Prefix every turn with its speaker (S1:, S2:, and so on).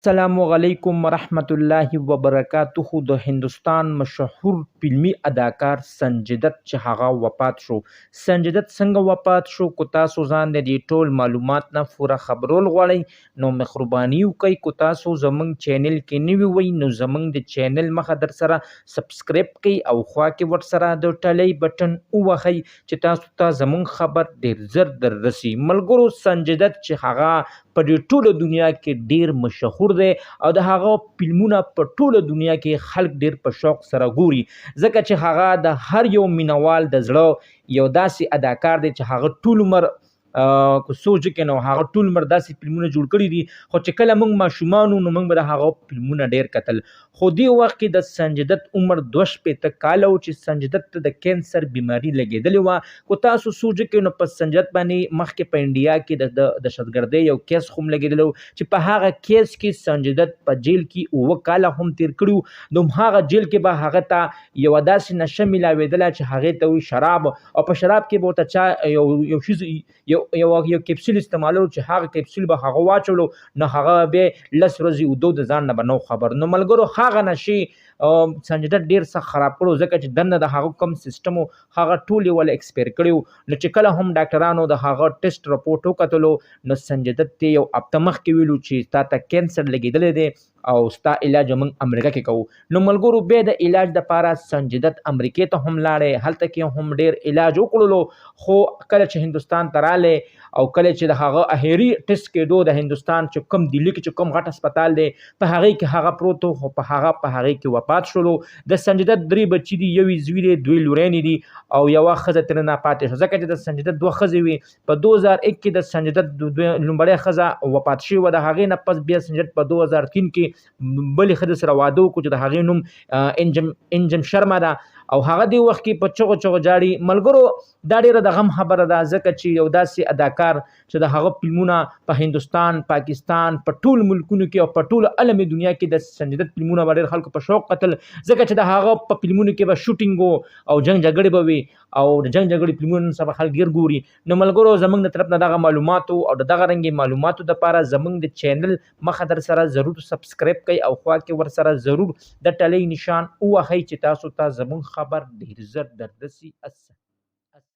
S1: السلام علیکم ورحمت الله وبرکاته. د هندوستان مشهور فلمی اداکار سنجدت چې هغه وفات شو. سنجدت څنګه وفات شو؟ کو تاسو ځان د دې ټول معلومات نه پوره خبرول غواړئ نو مهرباني وکړئ. کو تاسو زمونږ چینل کې نوي وئ نو زمونږ د چینل مخه در سره سبسکرایب کړئ او خوا کې ور سره د ټلۍ بټن ووهئ چې تاسو ته زمونږ خبر ډیر زر در رسي. ملګرو، سنجدت چې هغه په دې ټوله دنیا کې ډیر مشهور دی او د هغه فلمونه په ټوله دنیا کې خلک ډیر په شوق سره ګوري، ځکه چې هغه د هر یو مینوال د زړه یو داسې اداکار دی چې هغه ټول عمر کو سوچ کې نو هغه ټول عمر داسې فلمونه جوړ کړي دي. خو چې کله موږ ماشومان نو موږ به د هغه فلمونه ډیر کتل. خو دې وخت کې د سنجدت عمر 2 کاله و چې سنجدت ته د کینسر بیماری لګېدلې وه. کو تاسو سوچ کې نو په سنجدت باندې مخکې په انډیا کې د دهشتګردۍ یو کیس هم لګېدلی و چې په هغه کیس کې سنجدت په جیل کې 9 کاله هم تیر کړي. نو هغه جیل کې به هغه ته یو داسې نشه ملاوېدله چې هغې ته وایي شراب، او په شراب کې به ورته چا یو شیز یو کپسول استعمالو چې هغه کپسول به هغه واچولو نو هغه بیا 10 ورځې اوده د ځان نه به نو خبر. نو ملګرو، هغه نشي سنجدت ډیر سخت خراب کړو، ځکه چې دننه د هغه کوم سیستم هغه ټول ول ایکسپایر کړیو. نو چې کله هم ډاکټرانو د هغه ټیسټ رپورټ وکتلو نو سنجدت ته یو هفته مخکې ویلو چې تا ته کینسر لګېدلی دی او ستا علاج موږ امریکا کې کوو. نو ملګرو، بیا د علاج دپاره سنجدت امریکې ته هم لاړی، هلته کې هم ډیر علاج وکړلو. خو کله چې هندوستان ته رالی او کله چې د هغه اخري ټیسټ کېدو د هندوستان چې کوم دلی کې چې کوم غټ هسپتال دی په هغې کې هغه پروت و، خو په هغې کې وفات شولو. د سنجدت 3 بچي دي، 1 زوی دی، 2 لورینې دي او یوه ښځه ترې نه پاتې شوه، ځکه چې د سنجدت 2 ښځې وي. په 2001 کې د سنجدت لومړۍ ښځه وفات شوې وه. د هغې نه پس بیا سنجدت په 2003 کې بلې ښځې سره واده وکړو چې د هغې نوم انجم شرما ده او هغه دې وخت کې په چغو جاړي. ملګرو، دا ډیره د غم خبره ده، ځکه چې یو داسې اداکار چې د هغه فلمونه په هندوستان، پاکستان، په ټول ملکونو کې او په ټول عالمي دنیا کې د سنجدت فلمونه به ډیر خلکو په شوق قتل، ځکه چې د هغه په فلمونو کې به شوټینګ او جنگ جګړې به وي او د جنگ جګړې فلمونه نن سبا خلک ډیر ګوري. نو ملګرو، زمونږ د طرف نه دغه معلوماتو او د دغه رنګې معلوماتو دپاره زمونږ د چینل مخه در سره ضرور سبسکرایب کړئ او خوا کې ور سره ضرور د ټلۍ نشان ووهئ چې تاسو ته زمونږ خبر ډیر زر در رسي.